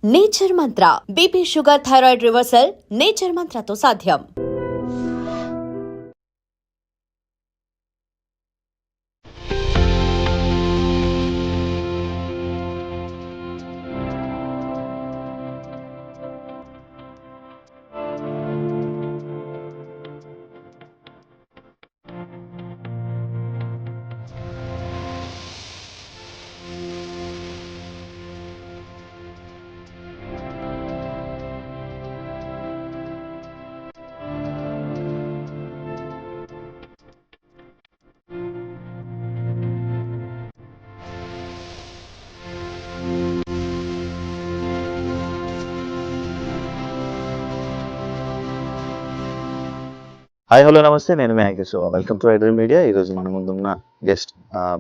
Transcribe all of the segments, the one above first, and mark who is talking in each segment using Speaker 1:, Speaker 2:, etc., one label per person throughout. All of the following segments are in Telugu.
Speaker 1: Nature mantra BP sugar thyroid reversal nature మంత్రతో సాధ్యం.
Speaker 2: హాయ్ హలో నమస్తే, నేను Magesh. Welcome to iDream media. ఈరోజు మన ముందున్న guest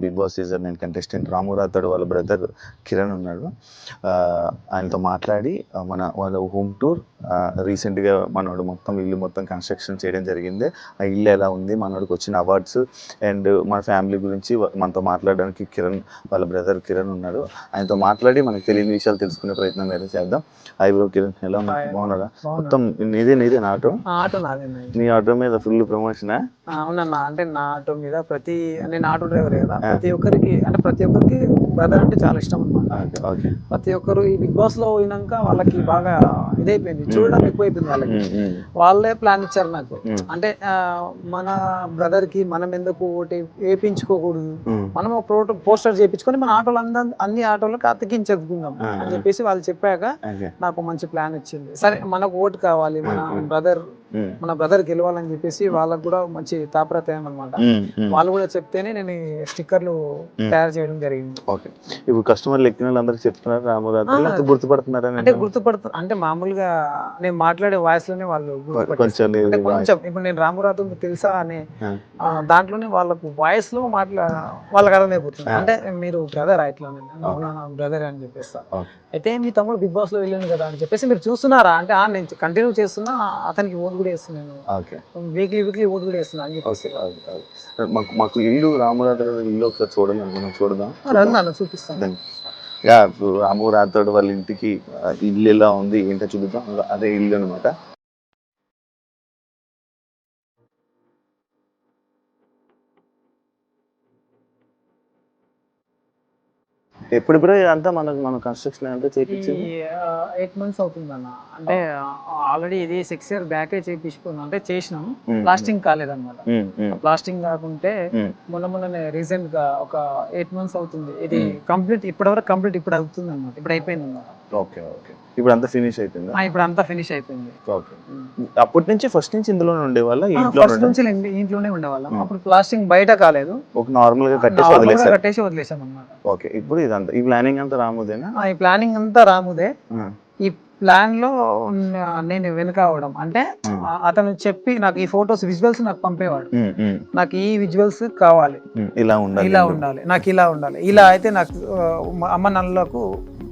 Speaker 2: Big Boss season 9 contestant Ramu Rathod వాళ్ళ బ్రదర్ కిరణ్ ఉన్నాడు. ఆయనతో మాట్లాడి వాళ్ళ హోమ్ టూర్ రీసెంట్గా మనోడు మొత్తం ఇల్లు మొత్తం కన్స్ట్రక్షన్ చేయడం జరిగింది. ఆ ఇల్లు ఎలా ఉంది, మనోడికి వచ్చిన అవార్డ్స్ అండ్ మన ఫ్యామిలీ గురించి మనతో మాట్లాడడానికి వాళ్ళ బ్రదర్ కిరణ్ ఉన్నాడు. ఆయనతో మాట్లాడి మనకు తెలియని విషయాలు తెలుసుకునే ప్రయత్నం అయితే చేద్దాం. హాయ్ బ్రో కిరణ్, ఎలా బాగున్నారా? మొత్తం నీదే నా ఆటో? నీ ఆటో మీద ఫుల్ ప్రమోషన్?
Speaker 3: అవునన్నా, అంటే నా ఆటో మీద నేను ఆటో డ్రైవర్ కదా, ప్రతి ఒక్కరికి బ్రదర్ అంటే చాలా ఇష్టం అన్నమాట. ప్రతి ఒక్కరు ఈ బిగ్ బాస్ లో పోయినాక వాళ్ళకి బాగా ఇదైపోయింది, చూడడం ఎక్కువైపోయింది వాళ్ళకి. వాళ్ళే ప్లాన్ ఇచ్చారు నాకు, అంటే మన బ్రదర్ కి మనం ఎందుకు ఓటు వేయించుకోకూడదు, మనం ఒక పోస్టర్ చేయించుకొని మన ఆటోలు అన్ని ఆటోలకు అతికించుకుందాం అని చెప్పేసి వాళ్ళు చెప్పాక నాకు మంచి ప్లాన్ ఇచ్చింది. సరే, మనకు ఓటు కావాలి, మన బ్రదర్ గెలవాలని చెప్పేసి వాళ్ళకు కూడా మంచి తాపత్రయం అనమాట. వాళ్ళు కూడా చెప్తేనే నేను స్టిక్కర్లు తయారు చేయడం జరిగింది.
Speaker 2: ఓకే, ఇప్పుడు కస్టమర్లు ఎక్కిన వాళ్ళందరికీ చెప్తున్నారు రాము రాథోడ్ గుర్తుపడుతున్నారు?
Speaker 3: అంటే మామూలుగా నేను మాట్లాడే వాయిస్ లోనే వాళ్ళు కొంచెం ఇప్పుడు నేను రాము రాథోడ్ తెలుసా అనే దాంట్లోనే వాళ్ళకు వాయిస్ లో వాళ్ళకి అర్థమైపోతుంది. అంటే మీరు బ్రదర్ ఇట్లా బ్రదర్ అని చెప్పేస్తా. అయితే మీ తమ్ముడు బిగ్ బాస్ లో వెళ్ళాను కదా అని చెప్పేసి మీరు చూస్తున్నారా అంటే నేను కంటిన్యూ చేస్తున్నా, అతనికి ఓటు కూడా వేస్తున్నాను, వీక్లీ ఓటు కూడా వేస్తున్నా అని చెప్పేసి.
Speaker 2: మాకు ఇల్లు రాము రాథోడ్ ఇల్లు ఒకసారి చూడండి, మనం చూడదాం,
Speaker 3: చూపిస్తాను.
Speaker 2: రాము రాథోడ్ వాళ్ళ ఇంటికి ఇల్లు ఎలా ఉంది ఏంటో చూద్దాం. అదే ఇల్లు అనమాట. ఎప్పుడిప్పుడే అంతా మన కన్స్ట్రక్షన్ అంతా చేయించింది
Speaker 3: 8 months అవుతుంది అన్న. అంటే ఆల్రెడీ ఇది 6 years బ్యాకే చేయించుకున్నాం, అంటే చేసినాం, ప్లాస్టింగ్ కాలేదన్నమాట. ప్లాస్టింగ్ కాకుంటే మొన్ననే రీసెంట్ గా ఒక 8 months అవుతుంది ఇది కంప్లీట్. ఇప్పుడు అవుతుంది అన్నమాట, ఇప్పుడు అయిపోయింది అన్నమాట.
Speaker 2: ఓకే, ఇప్పుడు అంతా ఫినిష్ అయిపోయింది.
Speaker 3: ఇప్పుడు అంతా ఫినిష్ అయిపోయింది.
Speaker 2: అప్పటి నుంచి ఫస్ట్ నుంచి ఇందులోనే ఉండేవాళ్ళ?
Speaker 3: ఫస్ట్ నుంచి ఇంట్లోనే ఉండేవాళ్ళం. అప్పుడు ప్లాస్టింగ్ బయట కాలేదు,
Speaker 2: ఒక నార్మల్ గా కట్టేసి
Speaker 3: వదిలేసాం అన్నమాట.
Speaker 2: ఓకే, ఇప్పుడు ఇదంతా ఈ ప్లానింగ్ అంతా రాముదేనా?
Speaker 3: ఈ ప్లానింగ్ అంతా రాముదే. ఈ ప్లాన్ లో నేను వెనుక అవడం అంటే అతను చెప్పి నాకు ఈ ఫొటోస్ విజువల్స్ నాకు పంపేవాడు. నాకు ఈ విజువల్స్ కావాలి, ఇలా ఉండాలి, నాకు ఇలా ఉండాలి, ఇలా అయితే నాకు అమ్మ నాన్నలకు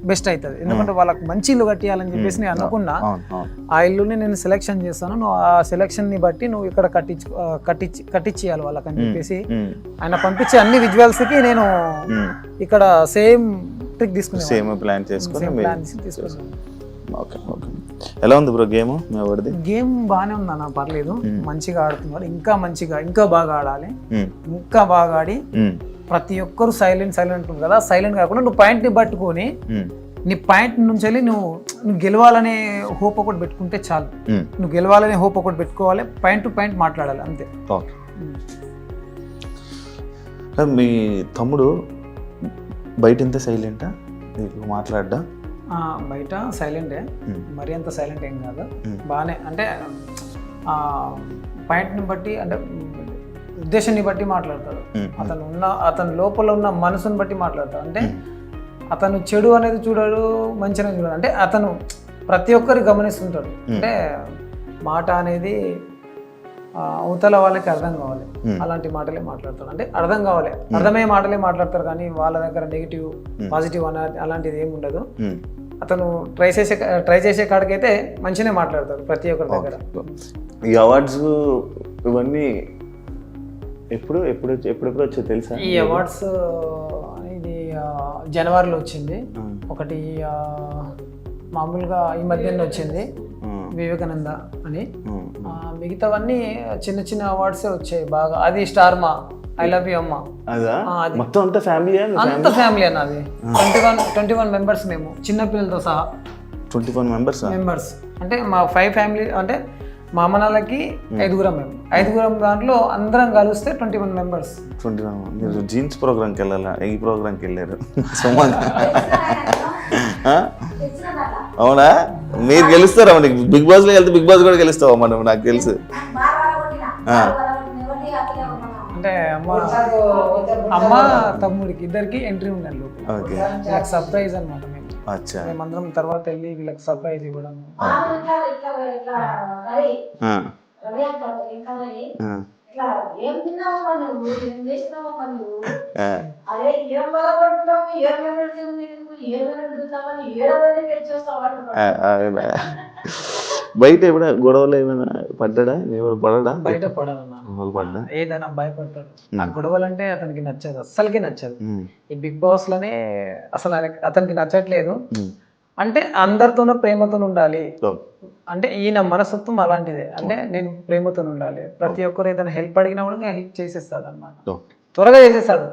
Speaker 3: బెస్ట్ అవుతుంది. ఎందుకంటే వాళ్ళకి మంచి ఇల్లు కట్టియాలని చెప్పేసి నేను అనుకున్నా. ఆ ఇల్లుని నేను సెలెక్షన్ చేస్తాను, నువ్వు ఆ సెలెక్షన్ ని బట్టి నువ్వు ఇక్కడ కట్టించేయాలి వాళ్ళకని చెప్పేసి ఆయన పంపించే అన్ని విజువల్స్ కి నేను ఇక్కడ సేమ్ ట్రిక్ తీసుకున్నాను,
Speaker 2: సేమ్ ప్లాన్ తీసుకున్నాను. ఎలా ఉంది బ్రో గేమ్?
Speaker 3: గేమ్ బాగానే ఉంది అన్న, పర్లేదు, మంచిగా ఆడుతున్నారు. ఇంకా బాగా ఆడాలి, ఇంకా బాగా ఆడి ప్రతి ఒక్కరు సైలెంట్ ఉంటుంది కదా, సైలెంట్ కాకుండా నువ్వు పాయింట్ ని పట్టుకొని నీ పాయింట్ నుంచి వెళ్ళి నువ్వు గెలవాలనే హోప్ ఒకటి పెట్టుకుంటే చాలు. నువ్వు గెలవాలనే హోప్ ఒకటి పెట్టుకోవాలి, పాయింట్ టు పాయింట్ మాట్లాడాలి, అంతే.
Speaker 2: మీ తమ్ముడు బయట ఎంత సైలెంటా మాట్లాడ్డా?
Speaker 3: బయట సైలెంటే, మరి అంత సైలెంట్ ఏం కాదు, బాగానే. అంటే పాయింట్ని బట్టి, అంటే ఉద్దేశాన్ని బట్టి మాట్లాడతాడు. అతను లోపల ఉన్న మనసుని బట్టి మాట్లాడతాడు. అంటే అతను చెడు అనేది చూడడు, మంచి అనేది చూడడు. అంటే అతను ప్రతి ఒక్కరికి గమనిస్తుంటాడు. అంటే మాట అనేది అవతల వాళ్ళకి అర్థం కావాలి, అలాంటి మాటలే మాట్లాడతారు. అంటే అర్థం కావాలి, అర్థమయ్యే మాటలే మాట్లాడతారు, కానీ వాళ్ళ దగ్గర నెగిటివ్ పాజిటివ్ అలాంటిది ఏమి ఉండదు. అతను ట్రై చేసే కాడికైతే మంచిగానే మాట్లాడతారు ప్రతి ఒక్కరి దగ్గర.
Speaker 2: ఈ అవార్డ్స్ ఇవన్నీ ఎప్పుడు వచ్చాయి తెలుసా?
Speaker 3: ఈ అవార్డ్స్ ఇది జనవరిలో వచ్చింది, ఒకటి మామూలుగా ఈ మధ్యనే వచ్చింది వివేకానంద అని. మిగతావన్నీ చిన్న చిన్న అవార్డ్సే వచ్చాయి బాగా. అది స్టార్ మా ఐ లవ్ యూ అమ్మ,
Speaker 2: మొత్తం అంతా ఫ్యామిలీ
Speaker 3: అంత ఫ్యామిలీ అన్నది. 21 మెంబర్స్ మేము, చిన్న పిల్లలతో సహా
Speaker 2: 21 మెంబర్స్.
Speaker 3: అంటే మా 5 ఫ్యామిలీ, అంటే మా అమ్మనాలకి 5గురం మేము, 5గురం దాంట్లో అందరం కలిస్తే 21 మెంబర్స్.
Speaker 2: 21. మీరు జీన్స్ ప్రోగ్రామ్కి వెళ్ళాలా? ఈ ప్రోగ్రామ్కి వెళ్ళారు అవునా? మీరు గెలుస్తారా? బిగ్ బాస్ లో వెళ్తే బిగ్ బాస్ కూడా గెలుస్తావా మనం? నాకు తెలుసు.
Speaker 3: అంటే అమ్మ తమ్ముడికి ఇద్దరికి ఎంట్రీ ఉండాలి. నాకు సర్ప్రైజ్ అనమాట. మేమందరం తర్వాత వెళ్ళి వీళ్ళకి సర్ప్రైజ్ ఇవ్వడం.
Speaker 2: బయట ఏమైనా గొడవలు ఏమైనా పడ్డా? పడడా?
Speaker 3: బయట పడన్నా, ఏదైనా భయపడతాడు. ఆ గొడవలు అంటే అతనికి నచ్చదు, అస్సలకి నచ్చదు. ఈ బిగ్ బాస్ లోనే అసలు అతనికి నచ్చట్లేదు. అంటే అందరితోనూ ప్రేమతో ఉండాలి. అంటే ఈయన మనస్తత్వం అలాంటిదే. అంటే నేను ప్రేమతో ఉండాలి, ప్రతి ఒక్కరు ఏదైనా హెల్ప్ అడిగినా కూడా హెల్ప్ చేసేస్తాడు అనమాట. త్వరగా చేసేస్తాడు.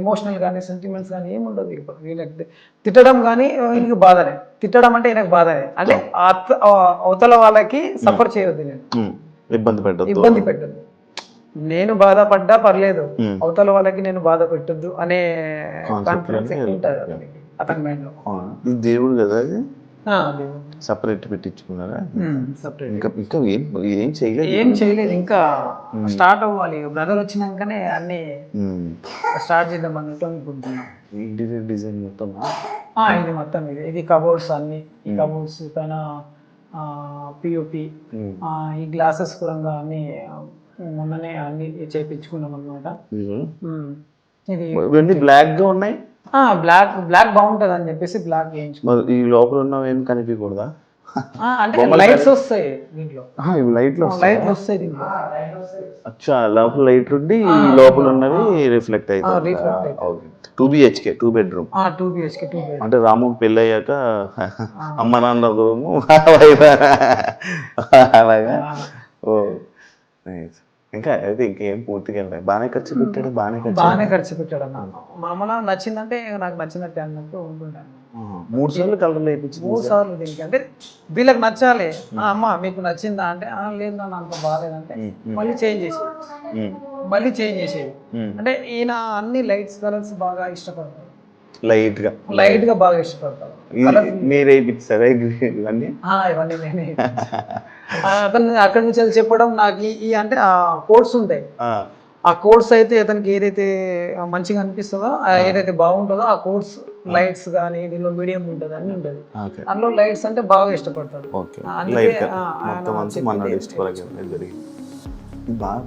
Speaker 3: ఎమోషనల్ కానీ సెంటిమెంట్స్ కానీ ఏమి ఉండదు. వీళ్ళకి తిట్టడం కానీ వీళ్ళకి బాధనే. తిట్టడం అంటే ఈయనకు బాధనే. అంటే అవతల వాళ్ళకి సఫర్ చేయొద్దు, నేను ఇబ్బంది పెట్టద్దు. నేను బాధపడ్డా పర్లేదు, అవతల వాళ్ళకి నేను బాధ పెట్టద్దు అనే కాన్ఫిడెన్స్ ఉంటుంది అతని మైండ్ లో.
Speaker 2: దేవుడు కదా, సపరేట్ పెట్టించుకున్నారా? ఇంకా ఏం చేయలేదు. ఇంకా
Speaker 3: స్టార్ట్ అవ్వాలి. బ్రదర్ వచ్చినాకనే అన్ని స్టార్ట్ చేద్దాం అన్నట్టు అనుకుంటున్నాం.
Speaker 2: ఇంటీరియర్ డిజైన్ మొత్తం
Speaker 3: ఇది మొత్తం ఇది కబోర్డ్స్ అన్ని, ఈ కబోర్డ్స్ పైన పిఓపి, ఈ గ్లాసెస్ కూడా అన్ని మొన్ననే అన్ని చేయించుకున్నాం అన్నమాట.
Speaker 2: ఇది బ్లాక్ గా ఉన్నాయి.
Speaker 3: బ్లాక్ బాగుంటది అని చెప్పేసి బ్లాక్ వేయించుకున్నాం.
Speaker 2: ఈ లోపల ఉన్నవి ఏం కనిపించకూడదా?
Speaker 3: అంటే లైట్స్ వస్తాయి దీంట్లో.
Speaker 2: లైట్లు
Speaker 3: వస్తాయి దీంట్లో.
Speaker 2: అచ్చా, లోపల లైట్ ఉండి లోపల ఉన్నవి రిఫ్లెక్ట్ అవుతాయి. 2 BHK 2 bedroom.
Speaker 3: 2 BHK 2 bedroom.
Speaker 2: అంటే రాము పెళ్ళి అయ్యాక అమ్మ నాన్న రూము అలాగా. ఓ ఇంకా అయితే ఇంకేం పూర్తిగా బాగానే ఖర్చు పెట్టాడు.
Speaker 3: బాగానే ఖర్చు పెట్టాడు అన్న. మా అమ్మ నచ్చిందంటే నాకు నచ్చినట్టే అన్నట్టు ఉంటుంటాను.
Speaker 2: 3 సార్లు కలర్ వేయించి
Speaker 3: 3 సార్లు దీనికి. అంటే వీళ్ళకి నచ్చాలి. అమ్మ మీకు నచ్చిందా అంటే లేదు నాన్న అంత బాగాలేదంటే మళ్ళీ చేంజ్ చేసేది. అంటే ఈయన అన్ని లైట్స్ కలర్స్ బాగా ఇష్టపడతారు. లైట్ గా బాగా ఇష్టపడతారు.
Speaker 2: మీరే ఇప్పిస్తారా ఇవన్నీ?
Speaker 3: ఇవన్నీ నేనే. అతను అక్కడి నుంచి చెప్పడం నాకు ఈ అంటే ఆ కోడ్స్ ఉంటాయి. ఆ కోడ్స్ అయితే అతనికి ఏదైతే మంచిగా అనిపిస్తుందో, ఏదైతే బాగుంటుందో ఆ కోడ్స్ లైట్స్ కానీ దీనిలో మీడియం ఉంటుంది అన్ని ఉంటుంది. అందులో లైట్స్ అంటే బాగా ఇష్టపడతాడు.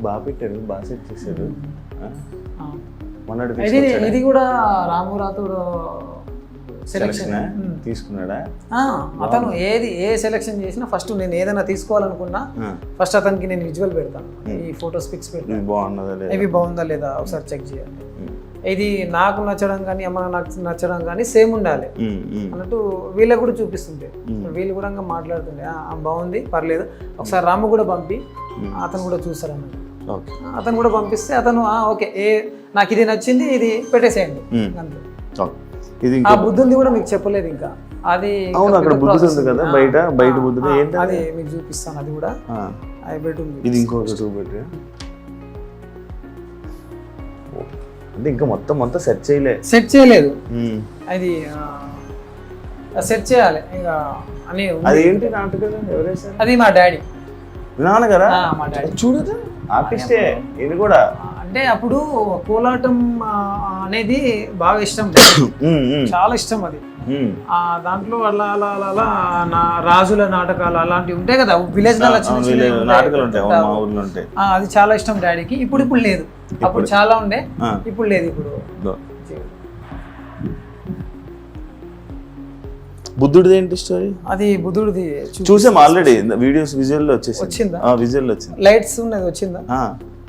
Speaker 2: బాగా పెట్టాడు, బాగా సెట్ చేశాడు.
Speaker 3: ఇది కూడా రాము రాథోడ్ సెలెక్షన్
Speaker 2: తీసుకున్నాడా?
Speaker 3: అతను ఏ సెలెక్షన్ చేసినా ఫస్ట్ నేను ఏదైనా తీసుకోవాలనుకున్నా ఫస్ట్ అతనికి నేను విజువల్ పెడతాను. ఈ ఫొటోస్ పిక్స్ పెడతాను, ఇవి బాగుందా లేదా ఒకసారి చెక్ చేయాలి. ఇది నాకు నచ్చడం కానీ అమ్మ నాకు నచ్చడం కానీ సేమ్ ఉండాలి అన్నట్టు వీళ్ళకి కూడా చూపిస్తుంటే వీళ్ళు కూడా మాట్లాడుతుండే బాగుంది పర్లేదు ఒకసారి రాము కూడా పంపి అతను కూడా చూస్తారు అన్నట్టు. అతను కూడా పంపిస్తే అతను ఓకే నాకు ఇది నచ్చింది ఇది పెట్టేసేయండి అంతే. ఆ బుద్ధుంది కూడా మీకు చెప్పలేదు ఇంకా. అది
Speaker 2: బయట బుద్ధుడు
Speaker 3: అది మీకు చూపిస్తాను. అది కూడా బెడ్రూమ్.
Speaker 2: ఇది ఇంకొక 2 bedroom. అంటే ఇంకా మొత్తం సెట్
Speaker 3: చేయలేదు. అది సెట్ చేయాలి ఇంకా అని.
Speaker 2: అదేంటి నాటకం? ఎవరేసారు?
Speaker 3: అది మా డాడీ.
Speaker 2: నాన్నగారా?
Speaker 3: మా డాడీ.
Speaker 2: చూడదు ఆర్టిస్టే. ఇది కూడా
Speaker 3: అంటే అప్పుడు కోలాటం అనేది బాగా ఇష్టం, చాలా ఇష్టం అది. దాంట్లో అలా అలా అలా అలా రాజుల నాటకాలు అలాంటివి ఉంటాయి కదా, విలేజ్ అది చాలా ఇష్టం డాడీకి. ఇప్పుడు లేదు. అప్పుడు చాలా ఉండే, ఇప్పుడు లేదు. ఇప్పుడు
Speaker 2: బుద్ధుడిది ఏంటి స్టోరీ?
Speaker 3: అది బుద్ధుడిది
Speaker 2: చూసాం ఆల్రెడీ విజువల్ వచ్చిందా? విజువల్ వచ్చింది,
Speaker 3: లైట్స్ ఉన్నది వచ్చిందా?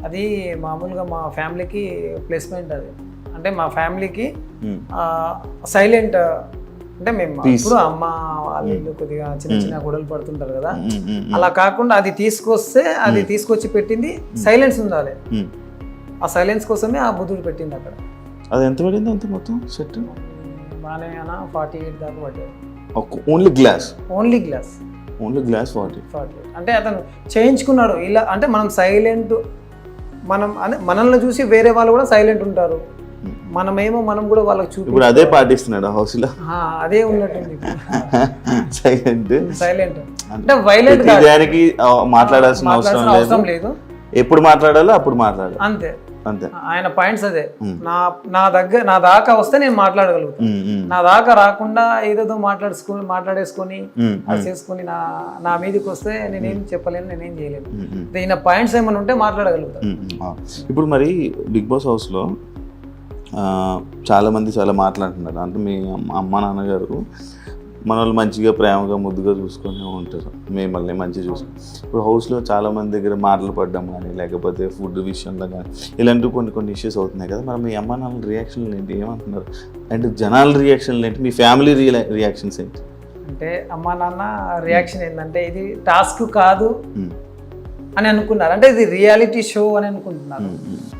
Speaker 3: అది మామూలుగా మా ఫ్యామిలీకి ప్లేస్మెంట్. అది అంటే మా ఫ్యామిలీకి సైలెంట్ అంటే మేము ఇప్పుడు అమ్మ వాళ్ళు కొద్దిగా చిన్న చిన్న గొడవలు పడుతుంటారు కదా, అలా కాకుండా అది తీసుకొచ్చి పెట్టింది సైలెన్స్ ఉండాలి. ఆ సైలెన్స్ కోసమే ఆ బుద్ధుడు పెట్టింది అక్కడ.
Speaker 2: అది ఎంత పడింది అంత మొత్తం సెట్?
Speaker 3: బాగానే 48 దాకా పడ్డాయి.
Speaker 2: ఓన్లీ గ్లాస్
Speaker 3: 40 అంటే అతను చేయించుకున్నాడు ఇలా. అంటే మనం సైలెంట్, మనల్ని చూసి వేరే వాళ్ళు కూడా సైలెంట్ ఉంటారు, మనం కూడా వాళ్ళకి చూపి
Speaker 2: ఇప్పుడు అదే పాటిస్తున్నాడు హౌస్ లో.
Speaker 3: అదే ఉన్నట్టుంది సైలెంట్ అంటే
Speaker 2: వైలెంట్ దానికి మాట్లాడాల్సిన అవసరం లేదు. ఎప్పుడు మాట్లాడాలో అప్పుడు మాట్లాడాలి, అంతే.
Speaker 3: ఆయన పాయింట్స్ అదే. నా దాకా వస్తే నేను మాట్లాడగలుగుతాను, నా దాకా రాకుండా ఏదేదో మాట్లాడేసుకొని అది చేసుకొని నా మీదకి వస్తే నేనేం చెప్పలేను, నేనేం చేయలేను. ఈయన పాయింట్స్ ఏమైనా ఉంటే మాట్లాడగలుగుతాను.
Speaker 2: ఇప్పుడు మరి బిగ్ బాస్ హౌస్ లో చాలా మంది చాలా మాట్లాడుతున్నారు. అంటే మీ అమ్మ నాన్నగారు మన వాళ్ళు మంచిగా ప్రేమగా ముద్దుగా చూసుకొని ఉంటారు, మిమ్మల్ని మంచిగా చూసుకొని. ఇప్పుడు హౌస్లో చాలా మంది దగ్గర మాటలు పడడం కానీ లేకపోతే ఫుడ్ విషయంలో కానీ ఇలాంటివి కొన్ని ఇష్యూస్ అవుతున్నాయి కదా. మరి మీ అమ్మ నాన్న రియాక్షన్లు ఏంటి, ఏమంటున్నారు? అంటే జనాల రియాక్షన్లు ఏంటి, మీ ఫ్యామిలీ రియాక్షన్స్ ఏంటి?
Speaker 3: అంటే అమ్మ నాన్న రియాక్షన్ ఏంటంటే ఇది టాస్క్ కాదు అని అనుకున్నారు, అంటే ఇది రియాలిటీ షో అని అనుకుంటున్నారు.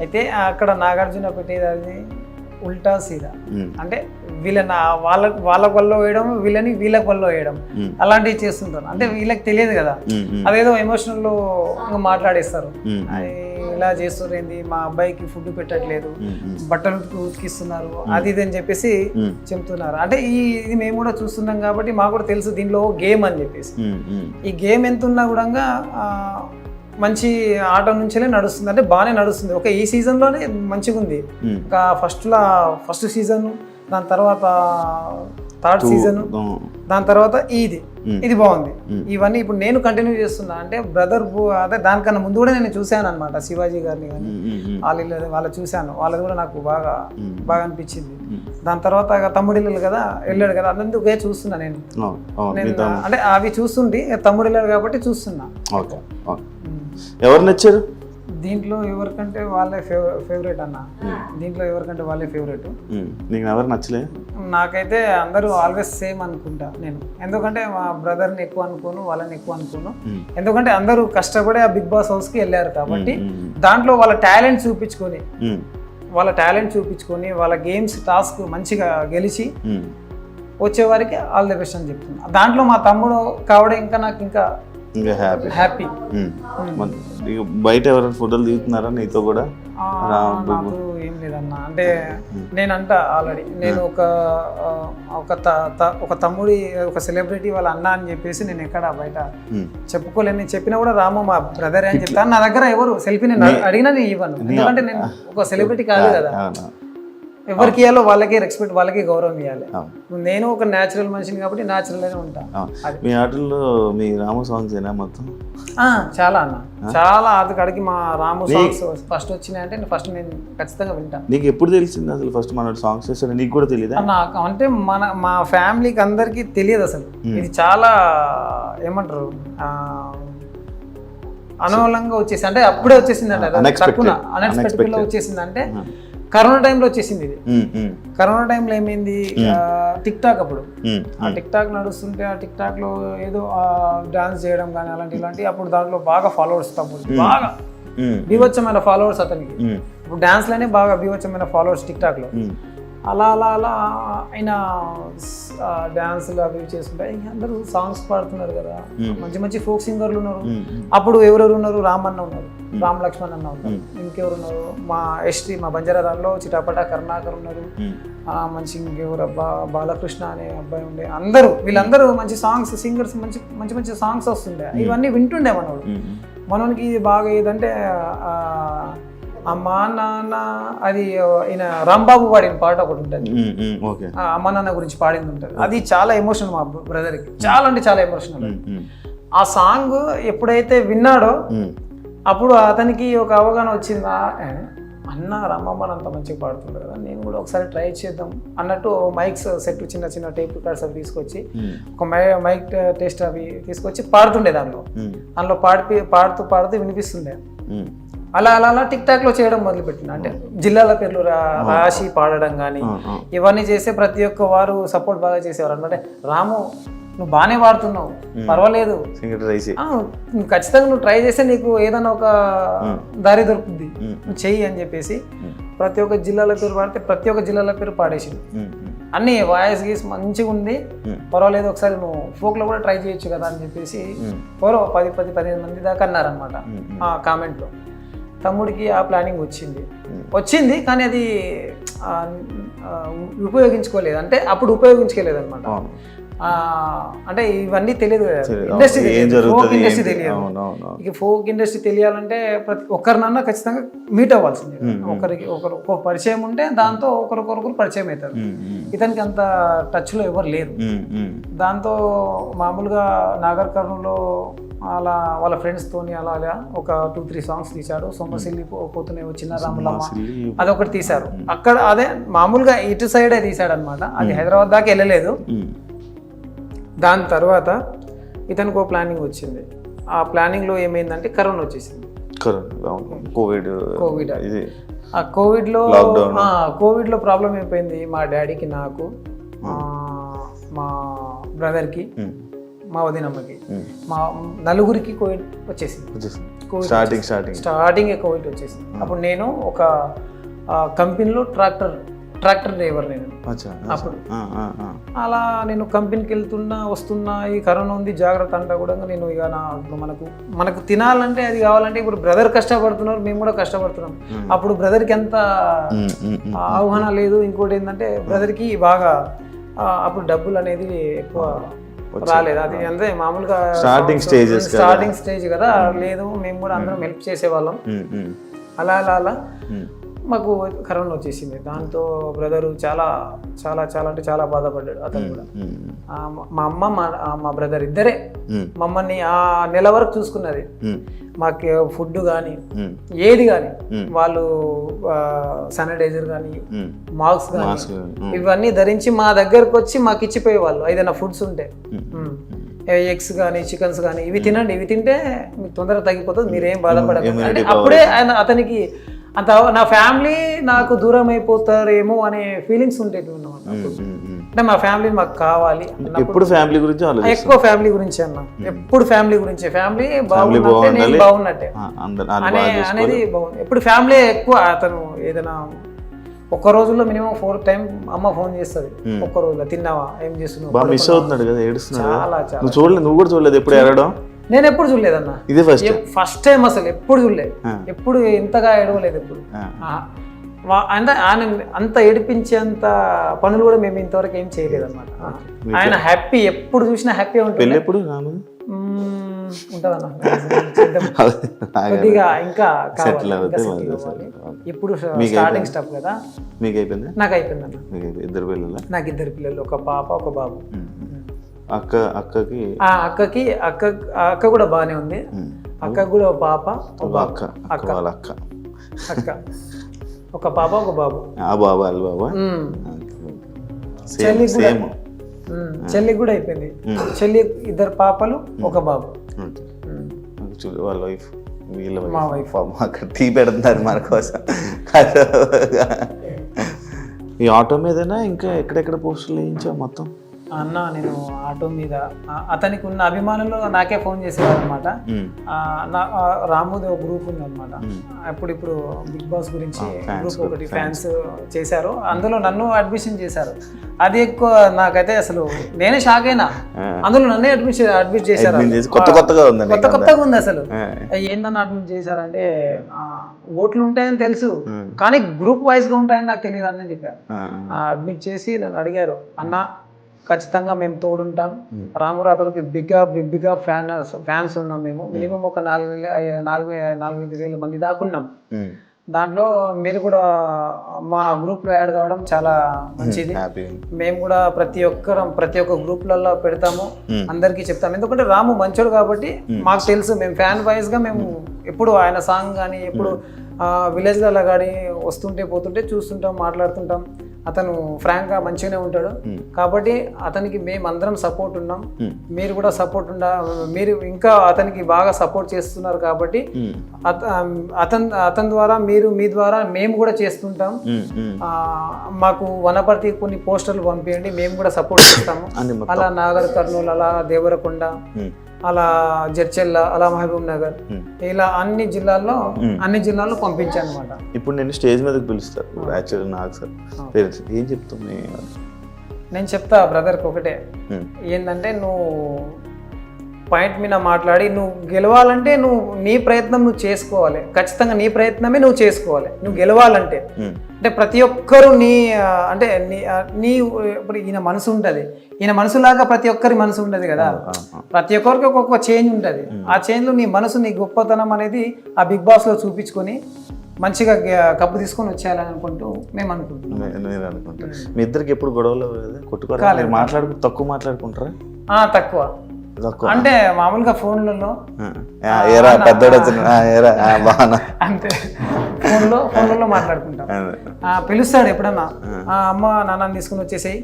Speaker 3: అయితే అక్కడ నాగార్జున పెట్టేది అది ఉల్టా సీదా, అంటే వీళ్ళని వాళ్ళ వల్ల వేయడం, వీళ్ళకి వల్ల వేయడం, అలాంటివి చేస్తుంటారు. అంటే వీళ్ళకి తెలియదు కదా, అదేదో ఎమోషనల్ లో మాట్లాడేస్తారు. ఇలా చేస్తారు ఏంది, మా అబ్బాయికి ఫుడ్ పెట్టట్లేదు, బట్టలు ఉతికిస్తున్నారు, అది ఇది అని చెప్పేసి చెప్తున్నారు. అంటే ఇది మేము కూడా చూస్తున్నాం కాబట్టి మాకు కూడా తెలుసు దీనిలో గేమ్ అని చెప్పేసి. ఈ గేమ్ ఎంత ఉన్నా కూడా మంచి ఆట నుంచే నడుస్తుంది, అంటే బాగానే నడుస్తుంది. ఒక ఈ సీజన్లోనే మంచిగా ఉంది. ఒక ఫస్ట్ సీజన్, దాని తర్వాత థర్డ్ సీజన్, దాని తర్వాత ఇది బాగుంది. ఇవన్నీ ఇప్పుడు నేను కంటిన్యూ చేస్తున్నా. అంటే బ్రదర్ అదే దానికన్నా ముందు కూడా నేను చూశాను అనమాట, శివాజీ గారిని కానీ వాళ్ళు చూశాను, వాళ్ళది కూడా నాకు బాగా అనిపించింది. దాని తర్వాత తమ్ముడిల్లు కదా వెళ్ళాడు కదా, అందుకే చూస్తున్నా నేను. అంటే అవి చూస్తుంటే తమ్ముడు వెళ్ళాడు కాబట్టి చూస్తున్నా.
Speaker 2: ఎవరు నచ్చారు
Speaker 3: దీంట్లో? ఎవరికంటే వాళ్ళే ఫేవరెట్ అన్న, దీంట్లో ఎవరికంటే వాళ్ళే ఫేవరెట్.
Speaker 2: నీకు ఎవరు నచ్చలే?
Speaker 3: నాకైతే అందరూ ఆల్వేస్ సేమ్ అనుకుంటా నేను, ఎందుకంటే మా బ్రదర్ని ఎక్కువ అనుకోను, వాళ్ళని ఎక్కువ అనుకోను. ఎందుకంటే అందరూ కష్టపడి ఆ బిగ్ బాస్ హౌస్కి వెళ్ళారు కాబట్టి దాంట్లో వాళ్ళ టాలెంట్ చూపించుకొని వాళ్ళ గేమ్స్ టాస్క్ మంచిగా గెలిచి వచ్చేవారికి ఆల్ ది బెస్ట్ అని చెప్తున్నా. దాంట్లో మా తమ్ముడు కావడం ఇంకా నాకు ఇంకా హ్యాపీ.
Speaker 2: బయట ఎవరైనా ఫోటోలు దిగుతున్నారా నీతో కూడా?
Speaker 3: నాకు ఏం లేదన్న, అంటే నేనంట ఆల్రెడీ నేను ఒక తమ్ముడి ఒక సెలబ్రిటీ వాళ్ళ అన్న అని చెప్పేసి నేను ఎక్కడ బయట చెప్పుకోలేను. నేను చెప్పినా కూడా రాము మా బ్రదర్ అని చెప్తాను. నా దగ్గర ఎవరు సెల్ఫీ నేను అడిగినా నేను ఇవ్వను, ఎందుకంటే నేను ఒక సెలబ్రిటీ కాదు కదా. ఎవరికి ఇవ్వాలో వాళ్ళకి రెస్పెక్ట్, వాళ్ళకి గౌరవం ఇవ్వాలి. నేను ఒక న్యాచురల్ మనిషిని కాబట్టి న్యాచురల్ గానే ఉంటాను.
Speaker 2: మీ ఆటల్లో మీ రాము సాంగ్స్ ఏనా మొత్తం?
Speaker 3: చాలా అన్న, చాలా అక్కడికి మా రాము సాంగ్స్ ఫస్ట్ వచ్చినాయంటే ఫస్ట్ నేను ఖచ్చితంగా వింటాను.
Speaker 2: నీకు ఎప్పుడు తెలిసింది అసలు ఫస్ట్ మన సాంగ్స్ చేస్తాడు? నీకు కూడా తెలియదా?
Speaker 3: నాకు అంటే మా ఫ్యామిలీకి అందరికి తెలియదు అసలు. ఇది చాలా ఏమంటారు అనవలంగా వచ్చేసి, అంటే అప్పుడే వచ్చేసింది అంటే అన్ఎక్స్పెక్టెడ్ లో వచ్చేసింది. అంటే కరోనా టైంలో వచ్చేసింది ఇది. కరోనా టైంలో ఏమైంది, టిక్ టాక్ అప్పుడు ఆ టిక్ టాక్ నడుస్తుంటే ఆ టిక్ టాక్ లో ఏదో డాన్స్ చేయడం కానీ ఇలాంటి అప్పుడు దాంట్లో బాగా ఫాలోవర్స్, బాగా బీభత్సమైన ఫాలోవర్స్ అతనికి. ఇప్పుడు డాన్స్ లోనే బాగా బీభత్సమైన ఫాలోవర్స్ టిక్ టాక్ లో. అలా ఆయన డాన్సులు అవి చేసుకుంటే అందరూ సాంగ్స్ పాడుతున్నారు కదా, మంచి ఫోక్ సింగర్లు ఉన్నారు. అప్పుడు ఎవరెవరు ఉన్నారు, రామన్న ఉన్నారు, రామ్ లక్ష్మణ్ అన్న ఉన్నారు, ఇంకెవరు ఉన్నారు, మా ఎస్టీ మా బంజారాలో చిటాపట కరుణాకర్ ఉన్నారు, మంచి ఇంకెవరు బాలకృష్ణ అనే అబ్బాయి ఉండే. వీళ్ళందరూ మంచి సాంగ్స్ సింగర్స్, మంచి సాంగ్స్ వస్తుండే. ఇవన్నీ వింటుండే మనోనికి. ఇది బాగా ఏదంటే అమ్మా నాన్న, అది ఈయన రాంబాబు పాడిన పాట ఒకటి ఉంటుంది, అమ్మా నాన్న గురించి పాడింది ఉంటుంది. అది చాలా ఎమోషనల్ మా బ్రదర్కి, చాలా అంటే చాలా ఎమోషనల్. ఆ సాంగ్ ఎప్పుడైతే విన్నాడో అప్పుడు అతనికి ఒక అవగాహన వచ్చిందా, అన్న రామమ్మని అంత మంచిగా పాడుతుంటారు కదా, నేను కూడా ఒకసారి ట్రై చేద్దాం అన్నట్టు మైక్స్ సెట్, చిన్న టేప్ రికార్డ్స్ అవి తీసుకొచ్చి ఒక మైక్ టెస్ట్ అవి తీసుకొచ్చి పాడుతుండే. దాంట్లో పాడుతూ వినిపిస్తుండే. అలా అలా అలా టిక్ టాక్ లో చేయడం మొదలుపెట్టిన. అంటే జిల్లాల పేర్లు రాసి పాడడం కానీ ఇవన్నీ చేస్తే ప్రతి ఒక్క వారు సపోర్ట్ బాగా చేసేవారు అనమాట. రాము నువ్వు బాగానే పాడుతున్నావు, పర్వాలేదు, నువ్వు ఖచ్చితంగా నువ్వు ట్రై చేస్తే నీకు ఏదైనా ఒక దారి దొరుకుతుంది, నువ్వు చెయ్యి అని చెప్పేసి ప్రతి ఒక్క జిల్లాల పేరు పాడితే ప్రతి ఒక్క జిల్లాల పేరు పాడేసింది. అన్ని వాయిస్ గీస్ మంచిగా ఉంది, పర్వాలేదు ఒకసారి నువ్వు ఫోక్లో కూడా ట్రై చేయొచ్చు కదా అని చెప్పేసి ఎవరో 10-15 మంది దాకా అన్నారనమాట ఆ కామెంట్లో. తమ్ముడికి ఆ ప్లానింగ్ వచ్చింది కానీ అది ఉపయోగించుకోలేదు. అంటే అప్పుడు ఉపయోగించుకోలేదు అనమాట. అంటే ఇవన్నీ తెలియదు, ఇండస్ట్రీ ఫోక్ ఇండస్ట్రీ తెలియదు. ఇక ఫోక్ ఇండస్ట్రీ తెలియాలంటే ప్రతి ఒక్కరినన్నా ఖచ్చితంగా మీట్ అవ్వాల్సిందే. ఒకరు పరిచయం ఉంటే దాంతో ఒకరికొకరు పరిచయం అవుతారు. ఇతనికి అంత టచ్లో ఎవరు లేరు. దాంతో మామూలుగా నాగర్ కర్నూలులో అలా వాళ్ళ ఫ్రెండ్స్తోని అలా అలా ఒక 2-3 సాంగ్స్ తీశాడు. సొమ్మసిల్లి పోతూనే వచ్చిన రాములమ్మ అదొకటి తీశారు. అక్కడ అదే మామూలుగా ఇటు సైడే తీశాడు అనమాట. అది హైదరాబాద్ దాకా వెళ్ళలేదు. దాని తర్వాత ఇతనికి ఒక ప్లానింగ్ వచ్చింది. ఆ ప్లానింగ్లో ఏమైందంటే కరోనా వచ్చేసింది. కోవిడ్ ఆ కోవిడ్లో ప్రాబ్లం అయిపోయింది మా డాడీకి, నాకు, మా బ్రదర్కి, మా వదినమ్మకి, మా నలుగురికి కోవిడ్ వచ్చేసింది. స్టార్టింగ్ కోవిడ్ వచ్చేసింది. అప్పుడు నేను ఒక కంపెనీలో ట్రాక్టర్ డ్రైవర్ నేను. అప్పుడు అలా నేను కంపెనీకి వస్తున్నా ఈ కరోనా ఉంది జాగ్రత్త అంటా కూడా నేను ఇక మనకు తినాలంటే అది కావాలంటే ఇప్పుడు బ్రదర్ కష్టపడుతున్నారు, మేము కూడా కష్టపడుతున్నాం. అప్పుడు బ్రదర్కి ఎంత అవగాహన లేదు. ఇంకోటి ఏంటంటే బ్రదర్కి బాగా అప్పుడు డబ్బులు అనేది ఎక్కువ రాలేదు. అది అంటే మామూలుగా స్టార్టింగ్ స్టేజ్ కదా, లేదు మేము కూడా అందరం హెల్ప్ చేసేవాళ్ళం. అలా అలా అలా మాకు కరోనా వచ్చేసింది. దాంతో బ్రదరు చాలా చాలా చాలా అంటే చాలా బాధపడ్డాడు. అతను కూడా మా అమ్మ మా బ్రదర్ ఇద్దరే మమ్మల్ని ఆ నెల వరకు చూసుకున్నది. మాకు ఫుడ్ కానీ ఏది కానీ వాళ్ళు శానిటైజర్ కానీ మాస్క్ కానీ ఇవన్నీ ధరించి మా దగ్గరకు వచ్చి మాకు ఇచ్చిపోయేవాళ్ళు. ఏదైనా ఫుడ్స్ ఉంటే ఎగ్స్ కానీ చికెన్స్ కానీ ఇవి తినండి, ఇవి తింటే మీకు తొందరగా తగ్గిపోతుంది, మీరేం బాధపడకండి అంటే అప్పుడే అతనికి అంత నా ఫ్యామిలీ నాకు దూరం అయిపోతారేమో అనే ఫీలింగ్స్ ఉండేవి అన్నమాట. అంటే మా ఫ్యామిలీ మాకు కావాలి,
Speaker 2: ఎప్పుడు ఫ్యామిలీ గురించి
Speaker 3: ఎక్కువ ఫ్యామిలీ గురించి అన్న, ఎప్పుడు ఫ్యామిలీ గురించి, ఫ్యామిలీ బాగున్నట్టే నేను బాగున్నట్టే అనేది బాగుంది. ఎప్పుడు ఫ్యామిలీ ఎక్కువ. అతను ఏదైనా ఒక్క రోజుల్లో మినిమం 4 టైం అమ్మ ఫోన్ చేస్తుంది. ఒక్క రోజులో తిన్నావా, ఏం చేస్తున్నావు,
Speaker 2: మిస్ అవుతున్నాడు కదా, ఏడుస్తున్నాడు.
Speaker 3: చాలా చాలా
Speaker 2: చూడలేదు, నువ్వు కూడా చూడలేదు ఎప్పుడు ఏడవడం?
Speaker 3: నేను ఎప్పుడు చూడలేదన్న,
Speaker 2: ఇదే
Speaker 3: ఫస్ట్ టైం అసలు ఎప్పుడు చూడలేదు, ఎప్పుడు ఇంతగా ఏడవలేదు ఎప్పుడు. అంటే ఆయన అంత ఏడిపించేంత పనులు కూడా మేము ఇంతవరకు ఏం చేయలేదు అన్నమాట. ఆయన హ్యాపీ, ఎప్పుడు చూసినా హ్యాపీ ఉంటుంది.
Speaker 2: ఎప్పుడు
Speaker 3: ఉంటదన్న కొద్దిగా ఇంకా ఇప్పుడు స్టార్టింగ్ స్టెప్ కదా.
Speaker 2: మీకు అయిపోయింది?
Speaker 3: నాకు అయిపోయింది అన్న.
Speaker 2: ఇద్దరు పిల్లలు? నాకు
Speaker 3: 2 పిల్లలు, ఒక పాప ఒక బాబు.
Speaker 2: అక్కకి
Speaker 3: అక్క కూడా బాగానే ఉంది. అక్కకు కూడా ఒక పాప ఒక పాప ఒక బాబు. చెల్లికి కూడా అయిపోయింది. చెల్లి 2 పాపలు ఒక బాబు.
Speaker 2: వాళ్ళ వైఫ్,
Speaker 3: మా వైఫ్
Speaker 2: అక్కడ టీ పెడుతున్నారు మన కోసం. ఈ ఆటో మీదనా ఇంకా ఎక్కడెక్కడ పోస్టులు వేయించావు మొత్తం?
Speaker 3: అన్న నేను ఆటో మీద అతనికి ఉన్న అభిమానులు నాకే ఫోన్ చేసేవారు అనమాట. రాముది ఒక గ్రూప్ ఉంది అనమాట. ఇప్పుడు బిగ్ బాస్ గురించి గ్రూప్ ఒకటి ఫ్యాన్స్ చేశారు, అందులో నన్ను అడ్మిషన్ చేశారు. అది ఎక్కువ నాకైతే అసలు నేనే షాక్ అయినా. అందులో నన్నే అడ్మిట్ చేశారు. కొత్తగా ఉంది అసలు. ఏందన్నా అడ్మిట్ చేశారంటే ఓట్లు ఉంటాయని తెలుసు కానీ గ్రూప్ వైజ్ గా ఉంటాయని నాకు తెలియదు అని చెప్పారు. అడ్మిట్ చేసి నన్ను అడిగారు, అన్న ఖచ్చితంగా మేము తోడుంటాం, రామురాథోడ్కి బిగ్గా ఫ్యాన్స్ ఉన్నాం మేము. మినిమం ఒక 4,000-5,000 మంది దాకున్నాం. దాంట్లో మీరు కూడా మా గ్రూప్లో యాడ్ కావడం చాలా మంచిది. మేము కూడా ప్రతి ఒక్క గ్రూప్లలో పెడతాము, అందరికీ చెప్తాము. ఎందుకంటే రాము మంచోడు కాబట్టి మాకు తెలుసు. మేము ఫ్యాన్ వైజ్గా మేము ఎప్పుడు ఆయన సాంగ్ కానీ ఎప్పుడు విలేజ్లలో కానీ వస్తుంటే పోతుంటే చూస్తుంటాం, మాట్లాడుతుంటాం. అతను ఫ్రాంక్ గా మంచిగానే ఉంటాడు. కాబట్టి అతనికి మేమందరం సపోర్ట్ ఉన్నాం, మీరు కూడా సపోర్ట్ మీరు ఇంకా అతనికి బాగా సపోర్ట్ చేస్తున్నారు. కాబట్టి అతని ద్వారా మీ ద్వారా మేము కూడా చేస్తుంటాం. మాకు వనపర్తి కొన్ని పోస్టర్లు పంపించండి, మేము కూడా సపోర్ట్ చేస్తాము. అలా నాగర్ కర్నూలు, అలా దేవరకొండ, అలా జడ్చెల్ల, అలా మహబూబ్ నగర్, ఇలా అన్ని జిల్లాల్లో పంపించాను అనమాట.
Speaker 2: ఇప్పుడు నేను స్టేజ్ మీదకి పిలుస్తారు యాక్చువల్లీ నాకు సార్ ఏం చెప్తుంది?
Speaker 3: నేను చెప్తా బ్రదర్కి ఒకటే, ఏంటంటే నువ్వు పాయింట్ మీద మాట్లాడి నువ్వు గెలవాలంటే నువ్వు నీ ప్రయత్నం నువ్వు చేసుకోవాలి. ఖచ్చితంగా నీ ప్రయత్నమే నువ్వు చేసుకోవాలి నువ్వు గెలవాలంటే. అంటే ప్రతి ఒక్కరు నీ ఇప్పుడు ఈయన మనసు ఉంటుంది, ఈయన మనసులాగా ప్రతి ఒక్కరి మనసు ఉండదు కదా. ప్రతి ఒక్కరికి ఒక్కొక్క చేంజ్ ఉంటుంది. ఆ చేంజ్లో నీ మనసు, నీ గొప్పతనం అనేది ఆ బిగ్ బాస్లో చూపించుకొని మంచిగా కప్పు తీసుకొని వచ్చేయాలని అనుకుంటూ మేము అనుకుంటున్నాం.
Speaker 2: నేను అనుకుంటాను మీ ఇద్దరికి ఎప్పుడు గొడవలు కొట్టుకోవాలి, తక్కువ మాట్లాడుకుంటారా?
Speaker 3: తక్కువ అంటే మామూలుగా ఫోన్లలో అంతే, ఫోన్లలో మాట్లాడుకుంటాం. పిలుస్తాడు ఎప్పుడన్నా, అమ్మ నాన్న తీసుకుని వచ్చేసాయి,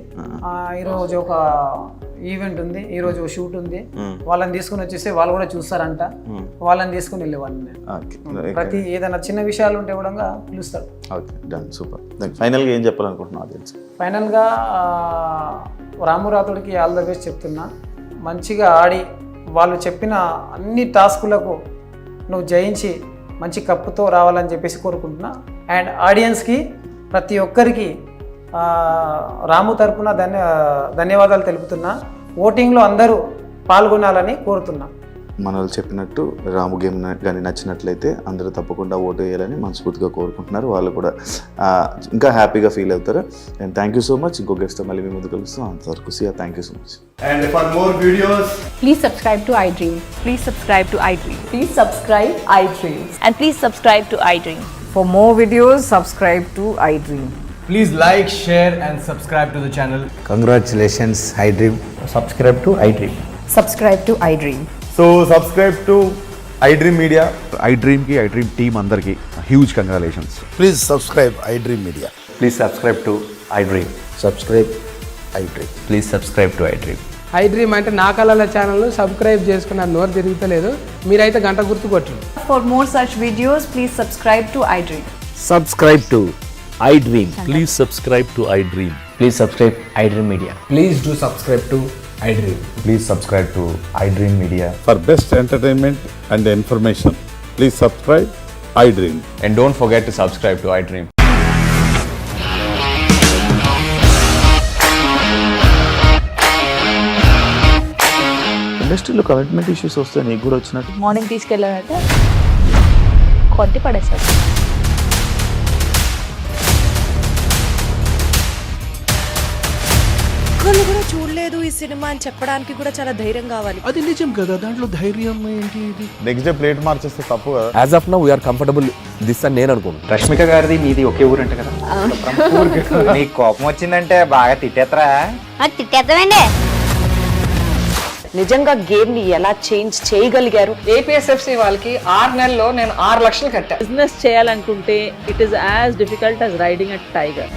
Speaker 3: ఈరోజు ఒక ఈవెంట్ ఉంది, ఈరోజు షూట్ ఉంది, వాళ్ళని తీసుకుని వచ్చేసి వాళ్ళు కూడా చూస్తారంట, వాళ్ళని తీసుకుని వెళ్ళేవాడిని. ప్రతి ఏదైనా చిన్న విషయాలు ఉంటే కూడా పిలుస్తాడు.
Speaker 2: ఫైనల్గా ఏం చెప్పాలనుకుంటున్నాను?
Speaker 3: ఫైనల్గా రాము రాథోడ్కి ఆల్ ద బెస్ట్ చెప్తున్నా. మంచిగా ఆడి వాళ్ళు చెప్పిన అన్ని టాస్కులకు నువ్వు జయించి మంచి కప్పుతో రావాలని చెప్పేసి కోరుకుంటున్నా. అండ్ ఆడియన్స్కి ప్రతి ఒక్కరికి రాము తరపున ధన్యవాదాలు తెలుపుతున్నా. ఓటింగ్లో అందరూ పాల్గొనాలని కోరుతున్నా.
Speaker 2: మనల్ని చెప్పినట్టు రాము గేమ్ కానీ నచ్చినట్లయితే అందరూ తప్పకుండా ఓటు వేయాలని మనస్ఫూర్తిగా కోరుకుంటున్నారు. వాళ్ళు కూడా ఇంకా హ్యాపీగా ఫీల్ అవుతారు. And thank you so much. ఇంకో గెస్ట్ మళ్ళీ మీ ముందు కలుస్తాం. అంతవరకు thank you so much.
Speaker 4: And for more videos,
Speaker 5: please subscribe to iDream. Please subscribe to iDream.
Speaker 6: Please subscribe iDream.
Speaker 5: And please subscribe to iDream.
Speaker 6: For more videos, subscribe to iDream.
Speaker 4: please like, share and subscribe to the channel.
Speaker 7: Congratulations, iDream. Subscribe to iDream.
Speaker 6: Subscribe to iDream.
Speaker 4: So subscribe to iDream Media.
Speaker 8: iDream team andarki huge congratulations.
Speaker 7: Please subscribe iDream Media.
Speaker 8: Please subscribe to iDream.
Speaker 7: Subscribe iDream.
Speaker 8: Please subscribe to iDream.
Speaker 9: iDream అంటే నా కళల ఛానల్ సబ్స్క్రైబ్ చేసుకున్న నోరు తిరుగుతలేదు, మీరైతే గంట గుర్తు కొట్టండి.
Speaker 6: For more such videos, please subscribe to iDream.
Speaker 7: Subscribe to iDream.
Speaker 10: Please subscribe to iDream.
Speaker 7: Please subscribe iDream Media.
Speaker 4: Please do subscribe to iDream.
Speaker 8: Please subscribe to iDream Media.
Speaker 11: For best entertainment and information, please subscribe iDream.
Speaker 8: And don't forget to subscribe to iDream.
Speaker 2: ఇండస్ట్రీలో కమిట్మెంట్ ఇష్యూస్ వస్తే నీకు కూడా వచ్చినట్టు?
Speaker 5: మార్నింగ్ తీసుకెళ్ళాలంటే కొట్టి పడేసాడు.
Speaker 12: ఒక్కళ్ళు కూడా చూడలేదు ఈ సినిమా అని చెప్పడానికి కూడా చాలా ధైర్యం కావాలి.
Speaker 10: అది నిజం కదా, దాంట్లో ధైర్యం ఏంటి? ఇది
Speaker 2: నెక్స్ట్ డే ప్లేట్ మార్చేస్తే తప్పు కదా.
Speaker 8: As of now we are comfortable this అని నేను అనుకుంటున్నాను.
Speaker 7: రష్మిక గారిది మీది ఒకే ఊరు అంట కదా? నీకు కోపం వచ్చిందంటే బాగా తిట్టేత్తరా?
Speaker 1: తిట్టేద్దామండి.
Speaker 6: నిజంగా గేమ్ ని ఎలా చేంజ్ చేయగలిగారు?
Speaker 9: ఏపీఎస్ఎఫ్సి వాళ్ళకి 6 నెలల్లో నేను 6 లక్షలు కట్టా.
Speaker 5: బిజినెస్ చేయాలనుకుంటే it is as difficult as riding a tiger.